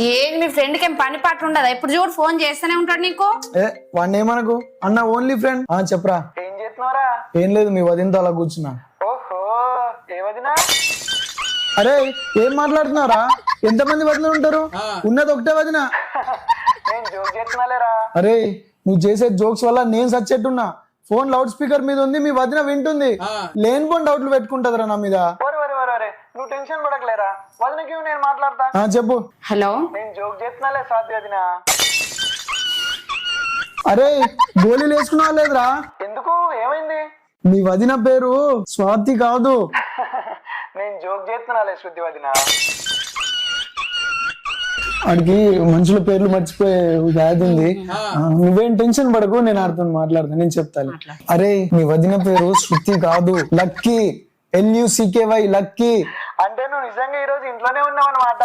ఏం మీ ఫ్రెండ్ కి ఏం పని పాట ఉండదా? ఇప్పుడు చూడు ఫోన్ చేస్తూనే ఉంటాడు నీకు. వాడిని ఏమనకు అన్న, ఓన్లీ ఫ్రెండ్. చెప్పరా. ఏం చేస్తున్నారా? ఏం లేదు, మీ వదినతో అలా కూర్చున్నా. ఓహో, ఏ వదినా? అరే ఏం మాట్లాడుతున్నారా? ఎంతమంది వదిన ఉంటారు? ఉన్నది ఒకటే వదిన. నేను జోక్ చేస్తున్నాలేరా. అరే నువ్వు చేసే జోక్స్ వల్ల నేను సచ్చేట్టున్నా. ఫోన్ లౌడ్ స్పీకర్ మీద ఉంది, మీ వదిన వింటుంది. లేనిపోని డౌట్లు పెట్టుకుంటదిరా నా మీద. నువ్వు టెన్షన్ పడకలేరా, వదినకి నేను మాట్లాడతా. చెప్పు. హలో, నేను జోక్ చేస్తున్నాలే సాధ్య వదినా. అరే గోళీలు వేసుకున్నావా లేదురా? ఎందుకు, ఏమైంది? మీ వదిన పేరు స్వాతి కాదు. నేను జోక్ చేస్తున్నాలే శృతి వదినా. వాడికి మనుషుల పేర్లు మర్చిపోయే వ్యాధి ఉంది. నువ్వేం టెన్షన్ పడకు, నేను ఆడుతాను మాట్లాడతాను, నేను చెప్తాను. అరే మీ వదిన పేరు శృతి కాదు, లక్కీ. LUCKY, lucky. అంటే నువ్వు నిజంగా ఈ రోజు ఇంట్లోనే ఉన్నావు అన్నమాట.